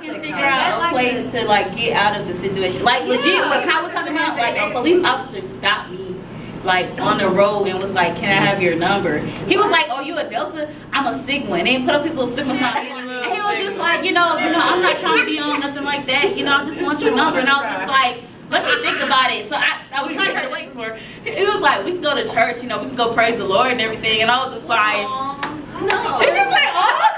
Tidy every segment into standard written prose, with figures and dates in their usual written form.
can figure out a place to like get out of the situation. Like legit, what Kyle was talking about, like a police officer stopped me like on the road and was like, "Can I have your number?" He was like, "Oh, you a Delta? I'm a Sigma." And then put up his little Sigma sign. And he was just like, you know, I'm not trying to be on nothing like that. You know, I just want your number. And I was just like, let me think about it. So I was trying to wait for her. It was like, we can go to church, you know, we can go praise the Lord and everything. And I was just like, no. It's just like, oh.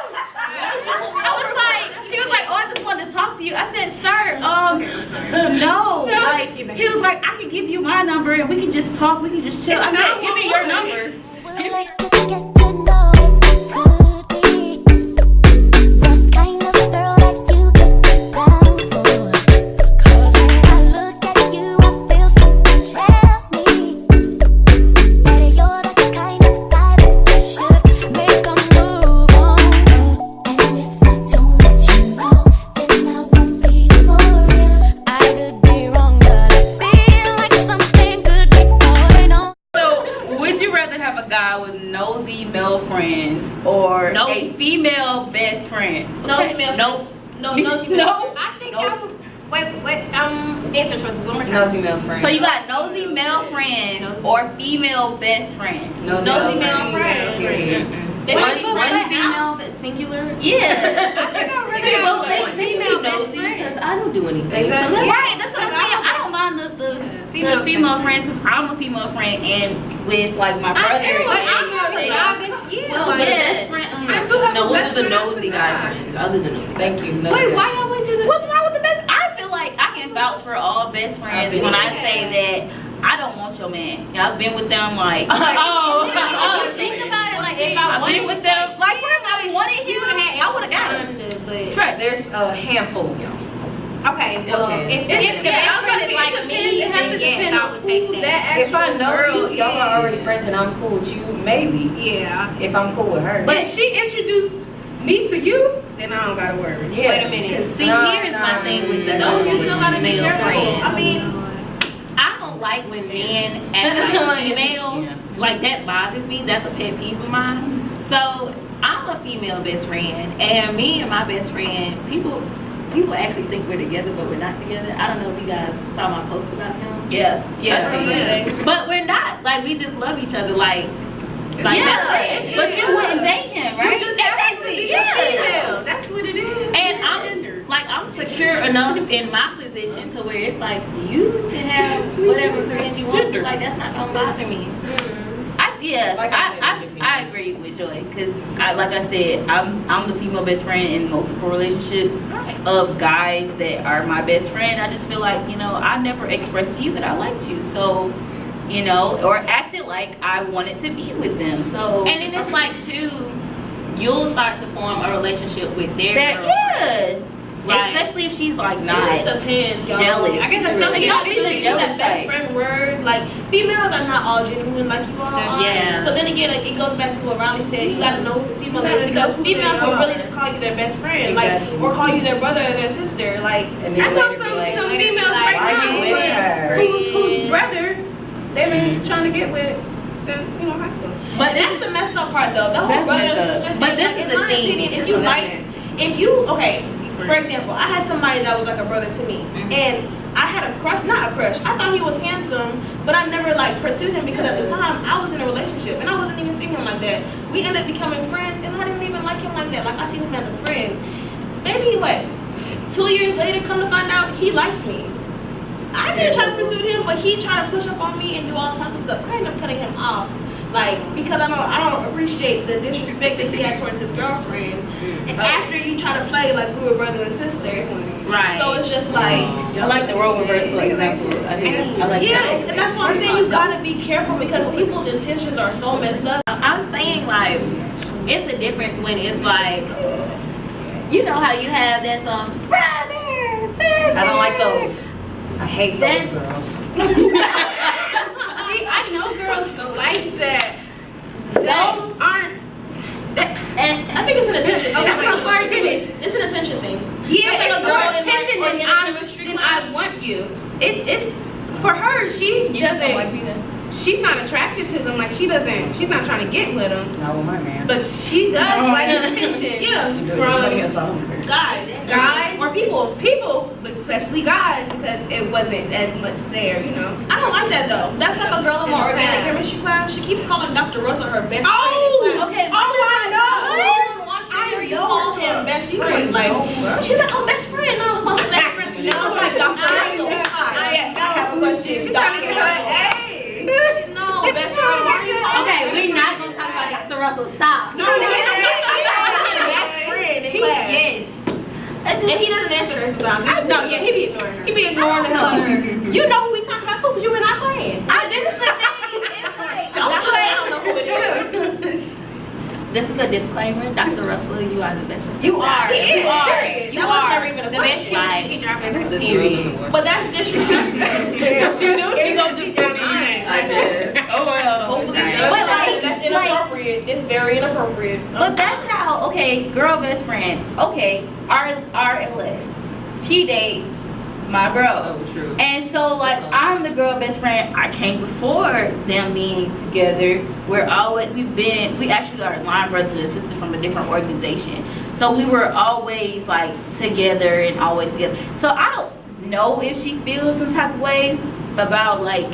I was like, he was like, oh, I just wanted to talk to you. I said, sir, no. Like, he was like, I can give you my number and we can just talk, we can just chill. I said, give me your number. Answer choices one more time. Nosy male friends. So you got nosy male friends or female best friend. Nosy male friends. One female that's singular. Yeah. I think I'm really female best friend because I don't do anything. Exactly. So right. That's what I'm saying. I don't mind the female friends because I'm a female friend and with like my brother. I'm a guy best. Yeah. Best friend. I do have no. We'll do the nosy guy friends. I'll do the nosy. Thank you. Wait, why y'all wouldn't do that? What's wrong with the best? I feel like I can vouch for all best friends when I say that I don't want your man. Yeah, I've been with them like think about it, like if I've been with them like if I wanted him, I would have got him. But there's a handful of y'all. Okay, well, if the best friend is like me, then yes, I would take that. If I know y'all are already friends and I'm cool with you, maybe. Yeah. If I'm cool with her. But if she introduced me to you, then I don't gotta worry. Yeah. Wait a minute. Cause see, here's my thing with the male friends. I mean, I don't like when men act like females. Like that bothers me. That's a pet peeve of mine. So I'm a female best friend, and me and my best friend, people actually think we're together, but we're not together. I don't know if you guys saw my post about him. Yeah. But we're not. Like we just love each other. Like yeah, but you wouldn't date him, right? You just have to be a female. That's what it is. And I'm secure enough in my position to where it's like you can have whatever friends you want to. Like that's not gonna bother me. I agree with Joy because like I said, I'm the female best friend in multiple relationships of guys that are my best friend. I just feel like, you know, I never expressed to you that I liked you, so you know, or acted like I wanted to be with them. So and then it's like too, you'll start to form a relationship with their girl. Right. Especially if she's like not jealous. I guess that's something that best friend word. Like females are not all genuine like you are. Yeah. So then again, like, it goes back to what Ronnie said. You gotta know who the female is because females will really just call you their best friend, like, or call you their brother or their sister. Like I know some females right now whose brother they've been trying to get with since high school. But that's the messed up part though. The whole brother and sister thing. But this is the thing. If you for example, I had somebody that was like a brother to me, and I had a crush, not a crush. I thought he was handsome, but I never like pursued him because at the time I was in a relationship and I wasn't even seeing him like that. We ended up becoming friends, and I didn't even like him like that. Like I seen him as a friend. Maybe what? 2 years later, come to find out, he liked me. I didn't try to pursue him, but he tried to push up on me and do all types of stuff. I ended up cutting him off. Like, because I don't appreciate the disrespect that he had towards his girlfriend. And after you try to play like we were brother and sister, right? So it's just like I like the role reversal example. I like and that's what I'm saying. You gotta be careful because people's intentions are so messed up. I'm saying like it's a difference when it's like, you know how you have that song, brother, sister. I don't like those. I hate those girls. See, I know girls like that. Those aren't. And I think it's an attention. Okay, that's not hard finish. It's an attention thing. Yeah, it's more attention than I want you. It's for her. She doesn't. She's not attracted to them. Like she's not trying to get with them. Not with my man. But she does like attention. Yeah. From guys or people, but especially guys, because it wasn't as much there, you know. I don't like that though. That's like a girl in my organic chemistry class. She keeps calling Dr. Russell her best friend. Oh, okay. Oh, I know. I call him best friend. Like, she's like, oh, best friend. No, best friend. No, I'm like, Dr. Russell. Yes, I have a question. She's trying to get her A. No, best friend. Why are you calling Okay, we're not gonna talk about Dr. Russell. Stop. No, best friend in class. Yes. And he doesn't answer her sometimes. No, yeah, he be ignoring her. He be ignoring the hell out of her. You know who we talking about too, because you in our class. This is the thing. It's like, I don't know who it is. this is a disclaimer. Dr. Russell, you are the best friend. You are. He is. You are. Period. You That was are never even a the best question. English teacher I've ever had. Period. But that's disrespectful. She knew she gonna just do I guess. Oh well. Hopefully she But like, that's inappropriate. It's very inappropriate. But that's how, okay, girl best friend. Okay, RLS. She dates my bro. Oh, true. And so like I'm the girl best friend. I came before them being together. We actually are line brothers and sisters from a different organization. So we were always like together and always together. So I don't know if she feels some type of way about like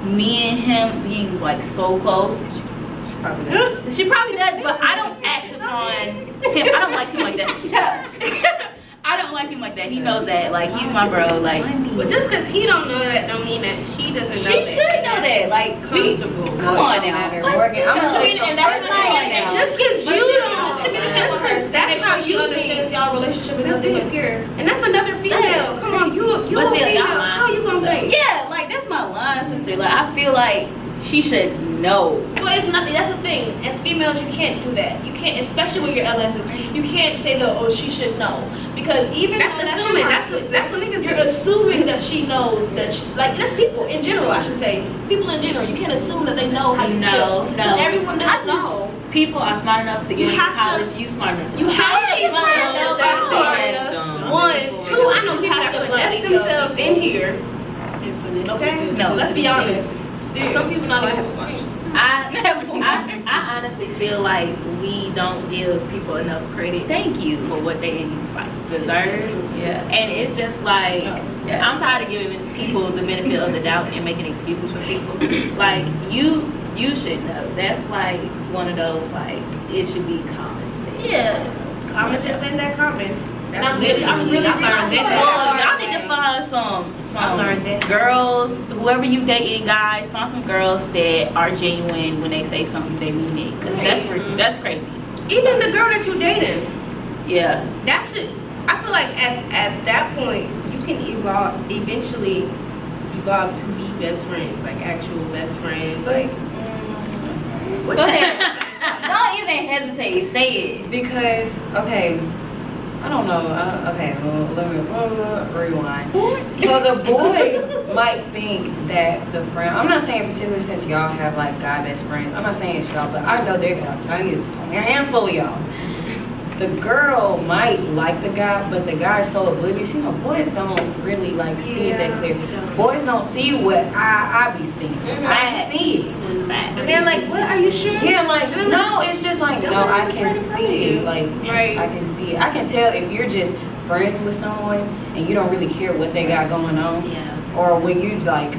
me and him being like so close. Probably does. She probably does, but I don't act upon him. I don't like him like that. Shut up. I don't like him like that. He knows that. Like, he's my bro. Like, Well, just because he don't know that don't mean that she doesn't know she that. should know that. Like, Comfortable. come on now. Morgan, I'm gonna And that's the thing. now. Just because you don't, just because that's how she you understands think. y'all relationship is nothing but pure. And that's another female. Come on, you a But still, female. y'all How you gonna think? Yeah, like, that's my line, sister. Like, I feel like she should know. Well, it's nothing. That's the thing. As females, you can't do that. You can't, especially with your LSs. You can't say that. Oh, she should know, because even That's though assuming. your That's what niggas you're do. assuming that she knows that. Like that's people in general. I should say people in general. You can't assume that they know how you feel. No. 'Cause everyone doesn't know. People are smart enough to get You into have to- college. You smart enough. You have to be smart That's enough. smart enough. One, two. I know people that finesse themselves in here. Okay. No, let's be honest. Still, Some people not even. I honestly feel like we don't give people enough credit. Thank you for what they like deserve. Yeah. And it's just like I'm tired of giving people the benefit of the doubt and making excuses for people. Like you should know. That's like one of those like it should be common sense. Yeah. Common sense ain't that common. And I'm Well, y'all need to that. find I learned that. girls, whoever you dating, guys, find some girls that are genuine when they say something they mean it. Cause that's crazy. even the girl that you dating, Yeah. that should. I feel like at that point you can eventually evolve to be best friends, like actual best friends, like. Go ahead. Don't even hesitate. Say it. Because, okay, I don't know. Okay, well, let me rewind. So the boy might think that the friend, I'm not saying particularly since y'all have like guy best friends, I'm not saying it's y'all, but I know I'm telling you, it's a handful of y'all. The girl might like the guy, but the guy is so oblivious. You know, boys don't really like see it that clear. Boys don't see what I be seeing. I see it. And they're like, what? Are you sure? Yeah, like, no, it's just like, no, I can see it. Like, Right. I can see it. I can tell if you're just friends with someone and you don't really care what they got going on. Yeah. Or when you like,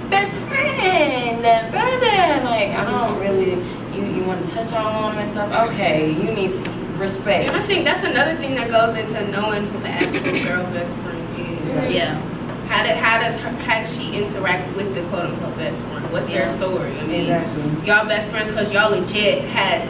best friend, brother, like, I don't really, you want to touch on them and stuff. Okay, you need respect. And I think that's another thing that goes into knowing who the actual girl best friend is. Yeah. How does she interact with the quote unquote best friend? What's their story? I mean, Exactly. y'all best friends because y'all legit had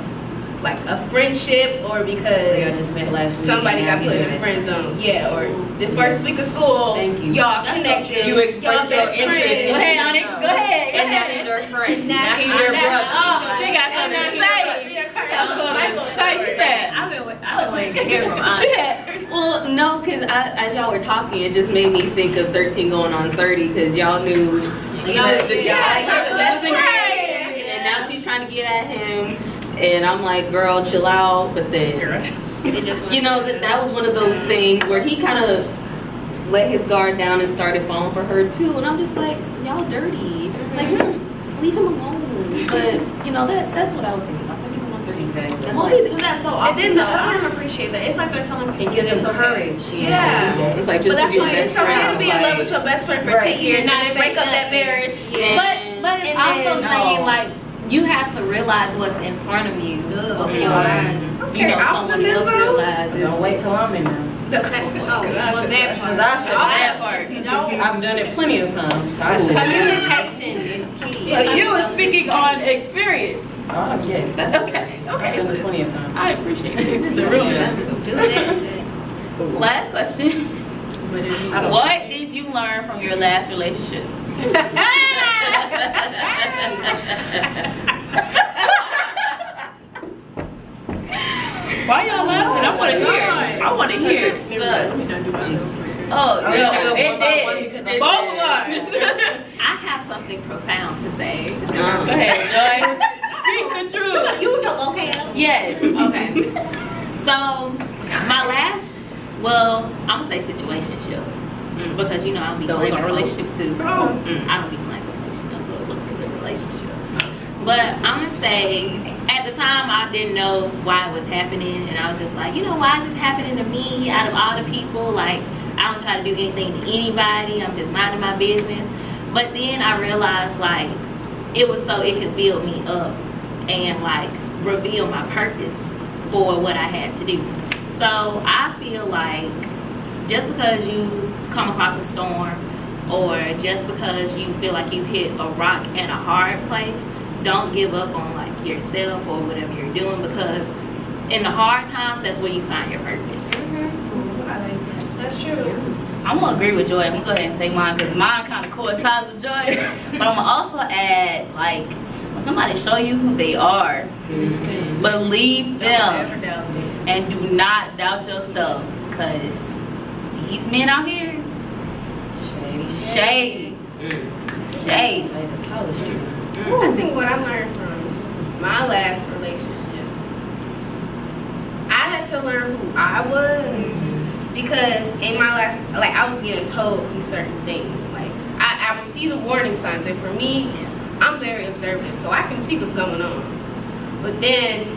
like a friendship, or because Y'all just met last week somebody and got now put he's in your the best friend zone. Yeah, or the first week of school, Thank you. y'all That's so connected. true. You expressed y'all your best interest. friends. Go ahead, Onyx. Go ahead. And that is your friend. Now he's your That's- brother. She got something to say. That's what I'm saying. She said, I've been waiting to hear from Onyx. She had, well, no, because as y'all were talking, it just made me think of 13 going on 30, because y'all knew the guy that's wasn't right. great, and now she's trying to get at him, and I'm like, girl, chill out. But then, you know, that was one of those things where he kind of let his guard down and started falling for her too, and I'm just like, y'all dirty. Like, leave him alone. But you know, that's what I was thinking about. 31, 30. Exactly. Movies do that so often. then I don't appreciate that. It's like they're telling people It gives them it's okay. courage. Yeah. It's like just But because you're that's best It's okay to friends. be in love with your best friend for 10 years and then break up that marriage. But it's also saying like you have to realize what's in front of you before you know someone else realizes. Don't wait till I'm in there. Well, that Because I should I've done it plenty of times. So I should. Communication is key. So you were speaking on experience. Oh, yes. That's okay. I've done it plenty of times. I appreciate it. The realness. Last question. What did you learn from your last relationship? Why y'all laughing? I want to hear. I want to hear. It sucks. Oh, no, it did. Both of us. I have something profound to say. Go ahead, Joy. Speak the truth. Use your vocab. Yes. Okay. So, my last, well, I'm gonna say situationship because you know I don't be playing with relationships too. I don't be playing with relationships, so it was a good relationship. But I'm gonna say, at the time I didn't know why it was happening, and I was just like, you know, why is this happening to me? Out of all the people, like I don't try to do anything to anybody. I'm just minding my business. But then I realized like it was so it could build me up and like reveal my purpose for what I had to do. So I feel like just because you come across a storm or just because you feel like you've hit a rock and a hard place, don't give up on like yourself or whatever you're doing, because in the hard times that's where you find your purpose. I like that. That's true. I'm gonna agree with Joy. I'm gonna go ahead and say mine because mine kind of coincides with Joy. But I'm gonna also add, like, when somebody show you who they are, believe them and do not doubt yourself, because these men out here, shady. I think what I learned from my last relationship, I had to learn who I was, because in my last, like, I was getting told these certain things. Like, I would see the warning signs, and for me, I'm very observant, so I can see what's going on. But then,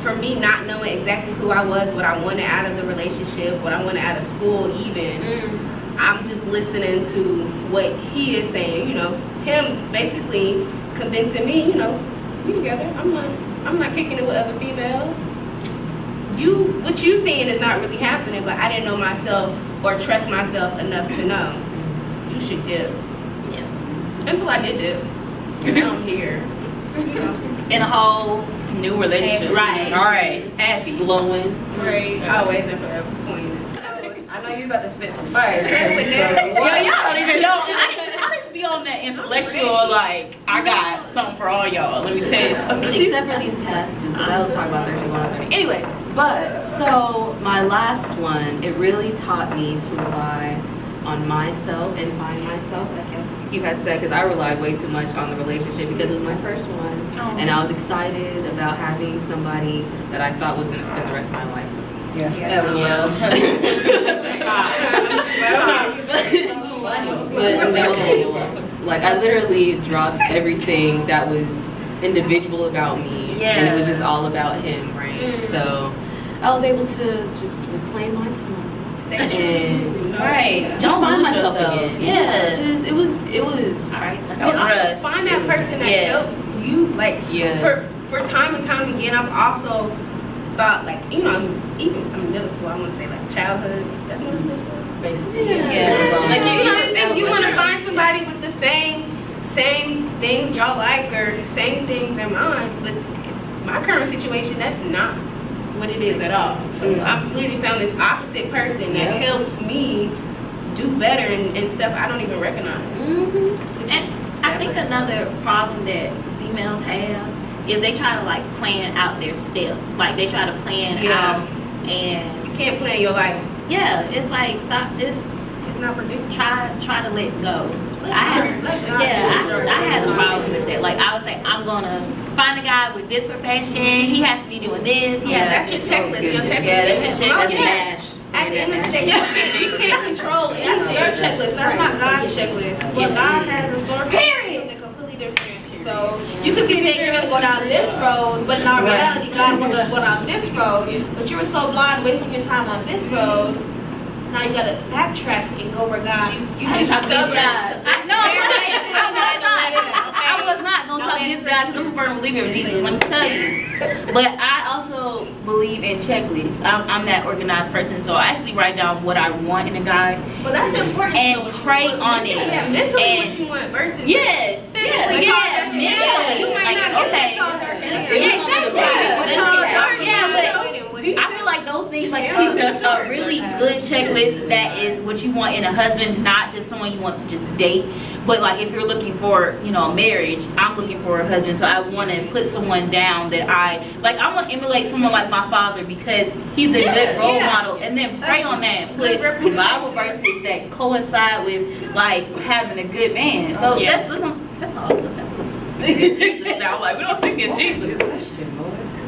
for me not knowing exactly who I was, what I wanted out of the relationship, what I wanted out of school even, I'm just listening to what he is saying, you know, him basically convincing me, you know, we together, I'm not kicking it with other females. What you seeing is not really happening, but I didn't know myself or trust myself enough to know you should dip. Yeah. Until I did dip. And now I'm here. You know. In a whole new relationship. Right. All right. Happy. Glowing. Right. Always and forever queen. I know you about to spit some fire. Yo, y'all don't even know. I just be on that intellectual, like, I got something for all y'all. Let me tell you. Except for these past two, because I was talking about 30, 130. Anyway, but so my last one, it really taught me to rely on myself and find myself, like you had said, because I relied way too much on the relationship because it was my first one, and I was excited about having somebody that I thought was going to spend the rest of my life with. But no, like I literally dropped everything that was individual about me, and it was just all about him, right? So I was able to just reclaim my time. Right. Just find myself again. Yeah. It was. All right. Also find that person that helps you. Like for time and time again, I've also thought, like, you know, even in middle school, I want to say like childhood. That's middle school stuff, basically. Like you know, if you want to find somebody with the same things y'all like or same things in mind, but my current situation, that's not what it is at all. So I've literally found this opposite person that helps me do better and stuff I don't even recognize. And I think another problem that females have is they try to like plan out their steps. Like they try to plan out, and you can't plan your life. Yeah, it's like it's not predictable. Try to let go. I had a problem with that. Like I would say, I'm gonna find a guy with this profession. He has to be doing this. That's your checklist. Your checklist. Yeah, that's your checklist. At the end of the day, you can't control anything. That's your checklist. That's not God's checklist. What God has in store for you is something completely different. So you could be saying you're gonna go down this road, but in all reality, God wants to go down this road. But you were so blind, wasting your time on this road. Now you gotta backtrack and go where God. You too stubborn. I was not gonna talk against God because I'm a firm believer of Jesus. Let me tell you. But I also believe in checklists. I'm that organized person, so I actually write down what I want in a guy. But that's important. And pray on it. Yeah, mentally and what you want versus physically. mentally. You might not get that tall, dark hair. Yeah, but I feel like those things, like a really good checklist that is what you want in a husband, not just someone you want to just date. But like if you're looking for, a marriage, I'm looking for a husband, so I want to put someone down that I want to emulate someone like my father because he's a good role model, and then pray on that. Put Bible verses that coincide with like having a good man. So that's all. Listen. Jesus now, like we don't speak against Jesus.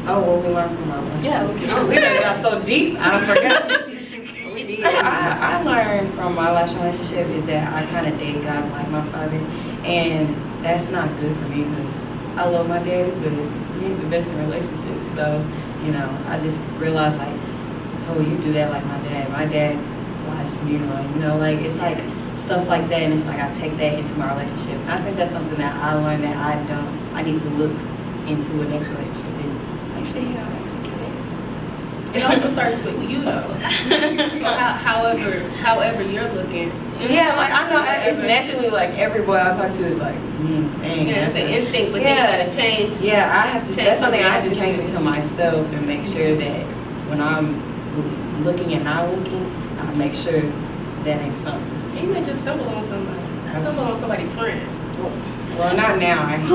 Oh, well, we learned from our relationship. Yeah, We got so deep, I forgot. I learned from my last relationship is that I kind of date guys like my father, and that's not good for me because I love my daddy, but he ain't the best in relationships. So, I just realized like, oh, you do that like my dad. My dad lies to me, like it's like stuff like that, and it's like I take that into my relationship. I think that's something that I learned that I need to look into a next relationship is make sure it also starts with you though. So however you're looking. Yeah, like I know it's naturally like every boy I talk to is like, dang. Yeah, it's an instinct, but then you gotta change. Yeah, I have to. That's something I have to change into myself and make sure that when I'm looking and not looking, I make sure that ain't something. You may just stumble on somebody. Somebody's friend. Well, not now. I have a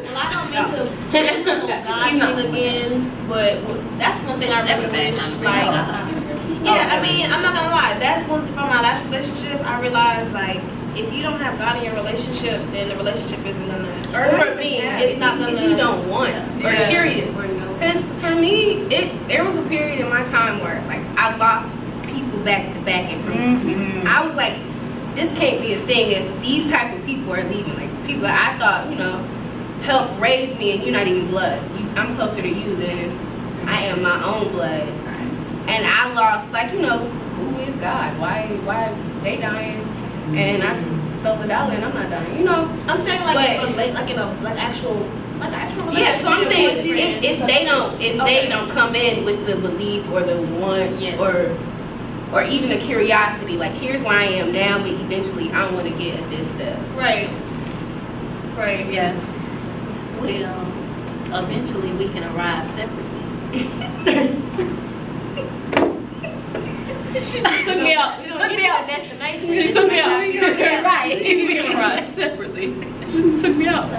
Well, I don't mean to God again, but that's one thing I really wish. Like, I mean, I'm not gonna lie. That's one thing from my last relationship. I realized like, if you don't have God in your relationship, then the relationship isn't gonna. Or for me, it's not gonna. If you don't want or curious, because for me, there was a period in my time where like I lost people back to back, and from I was like, this can't be a thing if these type of people are leaving. Like people that I thought, helped raise me, and you're not even blood. I'm closer to you than I am my own blood. And I lost, like, who is God? Why they dying? And I just stole the dollar, and I'm not dying. I'm saying like in a actual relationship. Yeah, so I'm saying if they don't come in with the belief or the want or even the curiosity, like here's where I am now, but eventually I want to get at this step. Right. Yeah. Well, eventually we can arrive separately. She took me out. She took me out. Destination. She took me out. Yeah, right. We can arrive separately. She just took me out.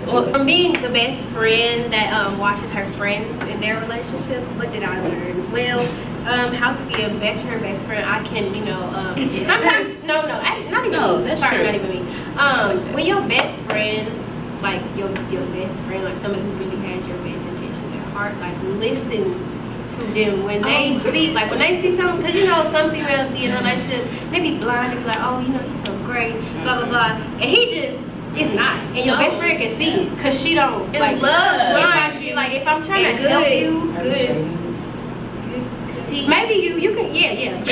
Well, from being the best friend that watches her friends in their relationships, what did I learn? Well, how to be a better best friend. I can, sometimes not even me. When your best friend, like your best friend, like someone who really has your best intentions at heart, like listen to them when they see something, because some females be in a relationship, they be blind, they be like, oh, he's so great, blah blah blah, and he just is not, and your best friend can see it, because she don't love blind you. Like if I'm trying to help you, maybe you can, yeah. And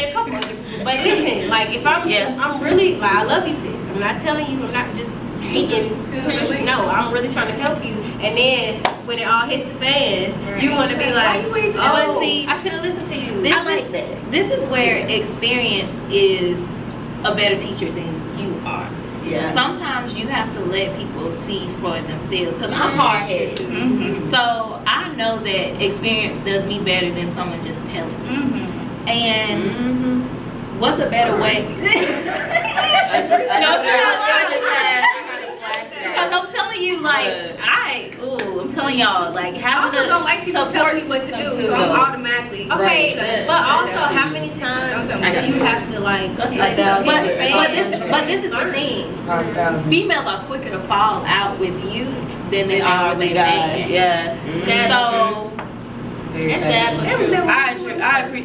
a couple other people. But listen, like if I'm really, like, I love you, sis. I'm not telling you, I'm not just hating. No, I'm really trying to help you. And then when it all hits the fan, you want to be like, oh, see, I should have listened to you. This is where experience is a better teacher than you are. Yeah. Sometimes you have to let people see for themselves, because I'm hard-headed. So I know that experience does me better than someone just telling me. And what's a better way? Because I'm telling you, like, I'm telling y'all, like, having I also don't like people telling me what to do, so I'm automatically but also how many times do you have to like? But this is the thing. Females are quicker to fall out with you than they are with guys. Yeah. So. It's sad, but true.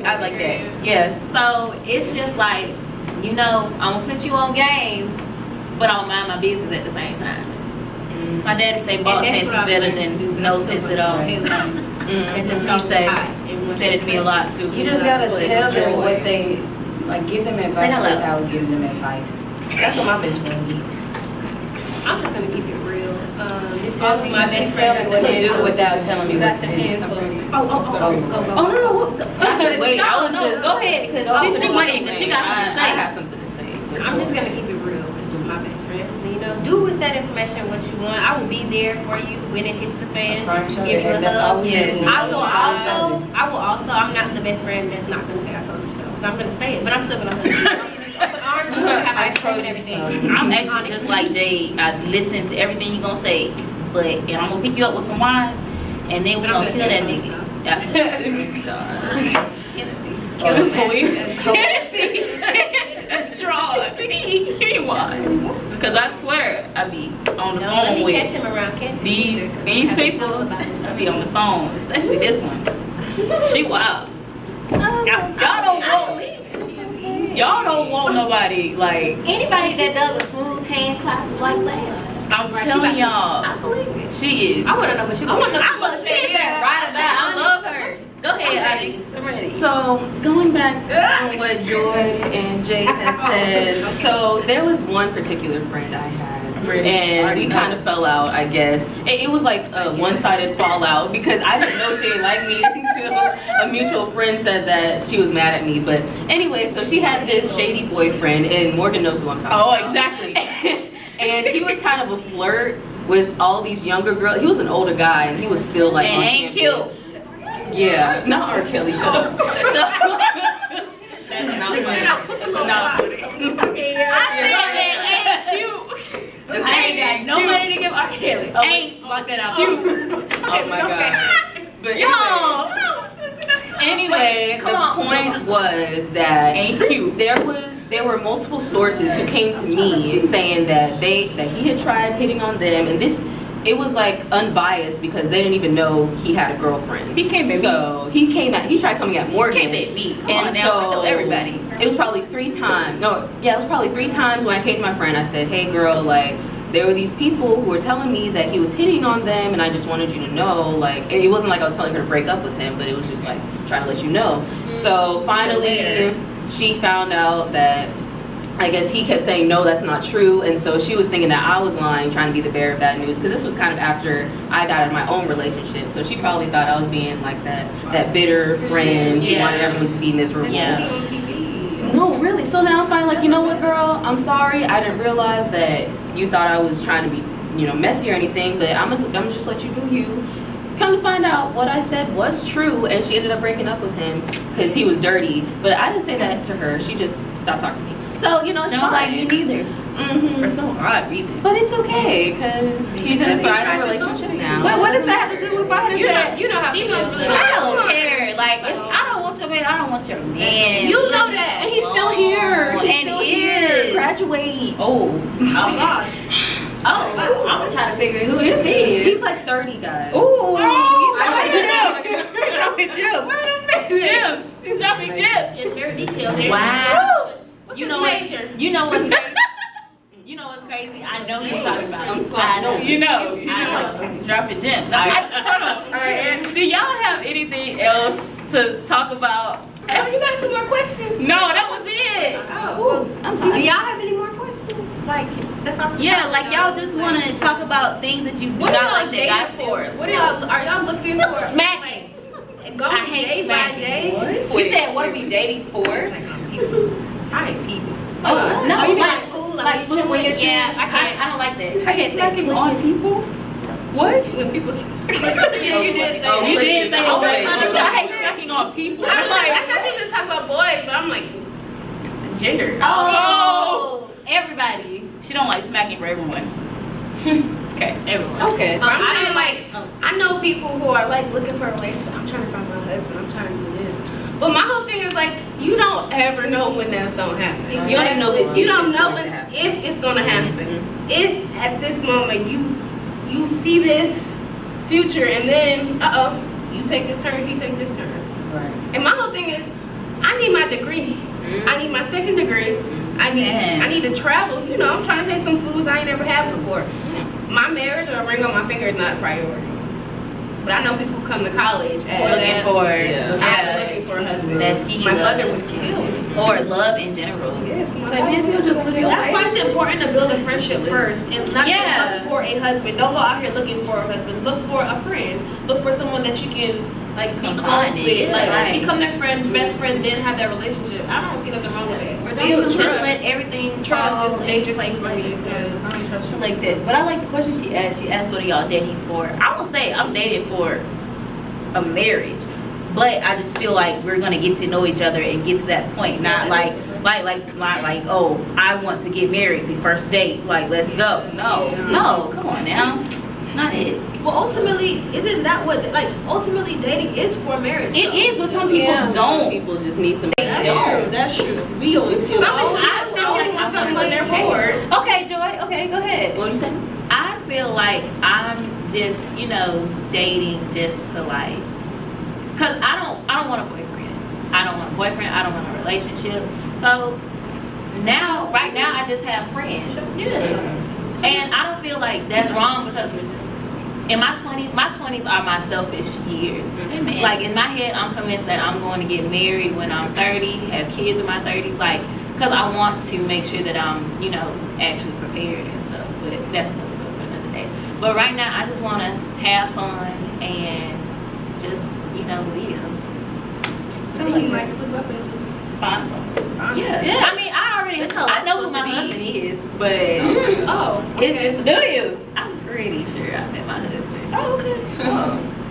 I like that. Yeah. So it's just like, I'm gonna put you on game, but I'll mind my business at the same time. My daddy say boss sense is better than no sense at all. And that's what he say. He said it to me a lot too. You just gotta tell them what they like. Give them advice without giving them advice. That's what my best friend did. I'm just gonna keep it real. She tell me what to do without telling me what to do. Oh, no. Wait, I was just go ahead because she waiting because she got something to say. I have something to say. I'm just gonna keep it real with my best friends. You know, do with that information what you want. I will be there for you when it hits the fan. Give you a hug. Yes. I will also. I'm not the best friend that's not gonna say I told you so. So I'm gonna say it, but I'm still gonna hug you. I told you so. I'm actually just like Jade. I listen to everything you gonna say, and I'm gonna pick you up with some wine, and then we gonna kill that nigga. Kill the police. That's strong. Because I swear I be on the phone with catch him around these people. I be on the phone, especially this one. She wild. Y'all don't want nobody like anybody that does a smooth hand clasp like that. I'm telling y'all. I believe it. She is. I want to know what she. I love her. Go ahead, Alex. I'm ready. So going back on what Joy and Jade had said, so there was one particular friend I had, and we kind of fell out. I guess it was like a one-sided fallout because I didn't know she didn't like me until a mutual friend said that she was mad at me. But anyway, so she had this shady boyfriend, and Morgan knows who I'm talking about. Oh, exactly. And he was kind of a flirt with all these younger girls. He was an older guy, and he was still like ain't cute. Yeah, not R. Kelly, shut up. That's not funny. I said it ain't cute. I ain't got nobody to give R. Kelly. Ain't lock that out. Cute. Oh my god. But anyway, the point was that ain't cute. There were multiple sources who came to me saying that he had tried hitting on them, and it was like unbiased because they didn't even know he had a girlfriend. He came at me. He tried coming at Morgan. Came at me. And so I know everybody. It was probably 3 times. No, yeah, it was probably 3 times when I came to my friend. I said, "Hey, girl, like there were these people who were telling me that he was hitting on them, and I just wanted you to know." Like it wasn't like I was telling her to break up with him, but it was just like trying to let you know. So finally, she found out that. I guess he kept saying, no, that's not true. And so she was thinking that I was lying, trying to be the bearer of bad news. Because this was kind of after I got out of my own relationship. So she probably thought I was being like that bitter friend. She wanted everyone to be miserable. Yeah. On TV. No, really. So then I was finally like, you know what, girl? I'm sorry. I didn't realize that you thought I was trying to be, messy or anything. But I'm gonna just let you do you. Come to find out, what I said was true. And she ended up breaking up with him because he was dirty. But I didn't say that to her. She just stopped talking to me. So, it's she fine. don't like you neither. For some odd reason. But it's okay, because she's in a thriving relationship now. But what does that have to do with violence? You know how females really I don't care. Like, if I don't want your man, I don't want your man. You know that. And he's still here. He's And still he here. is. Graduate. Oh God. I'm gonna try to figure who this is. He's like 30, guys. Ooh. She's dropping gems. Wait a minute. Gems. She's dropping gems. Getting very detailed here. Wow. You know what's crazy? You know what's crazy? I know you're talking about. I know. You know. Dropping gems. All right. Do y'all have anything else to talk about? Oh, you got some more questions? No, that was it. Oh, well, do y'all have any more questions? Like, that's not. Yeah, like y'all just want to talk about things that you do What not are like y'all that guy dating for? What are y'all looking for? Smacking. Like, going day by day? She said, "What are we dating for?" It's like people. I hate people. Oh no, you mean like food? like food when you're chilling. Yeah, I don't like that. I can't smacking on people. What? When people. Yeah, you did say You did say I hate that. smacking on people. I thought you were just talking about boys, but I'm like, gender. Oh, everybody. She don't like smacking for everyone. Okay, everyone. Okay. I'm saying like, I know people who are like looking for a relationship. I'm trying to find my husband. I'm trying to do this. But my whole thing is like, you don't ever know when that's gonna happen. You don't even know that. You don't know if it's gonna happen. If at this moment you see this future and then you take this turn, he take this turn. Right. And my whole thing is, I need my degree. I need my second degree. I need to travel. You know, I'm trying to taste some foods I ain't never had before. My marriage or a ring on my finger is not a priority. But I know people who come to college and looking for a husband. That's key. My mother would kill me. Or love in general. Yes, Like, man, you just live your That's life. why it's important to build a friendship first and not Yeah. look for a husband. Don't go out here looking for a husband. Look for a friend. Look for someone that you can like be close with. Like become their friend, best friend, then have that relationship. I don't see nothing wrong with that. Just let everything Trust is a major place thing for me because I don't trust you. like that. But I like the question she asked. She asked, "What are y'all dating for?" I will say I'm dating for a marriage, but I just feel like we're gonna get to know each other and get to that point. Not like oh, I want to get married the first date. Like let's go. No, come on now, not it. well, ultimately, isn't that what ultimately dating is for marriage? It is, but some people don't. People just need some. That's true. We only see. Some people want something when they're bored. Okay, Joy. Okay, go ahead. What are you saying? I feel like I'm just, you know, dating just to like, cause I don't want a boyfriend. I don't want a boyfriend. I don't want a relationship. So right now, I just have friends. Yeah. And I don't feel like that's wrong because in my 20s are my selfish years. Amen. Like in my head, I'm convinced that I'm going to get married when I'm 30, have kids in my 30s, like, cause I want to make sure that I'm, you know, actually prepared and stuff. But that's for another day. But right now, I just want to have fun and just, you know, live. I think you might slip up and just Find something. Yeah. I mean, I know who my husband is, but it's just, Do you? I'm pretty sure I met my husband. Oh, okay.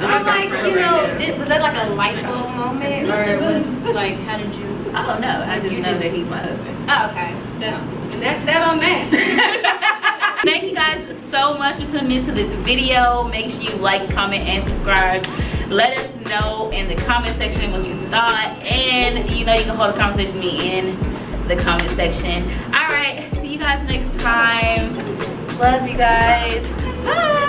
So like, you know, was that like a light bulb moment, or was like, how did you? Oh no, I just know that he's my husband. Oh, okay, that's and that's that on that. Thank you guys so much for tuning into this video. Make sure you like, comment, and subscribe. Let us know in the comment section what you thought, and you know you can hold a conversation with me in the comment section. All right, see you guys next time. Love you guys. Bye.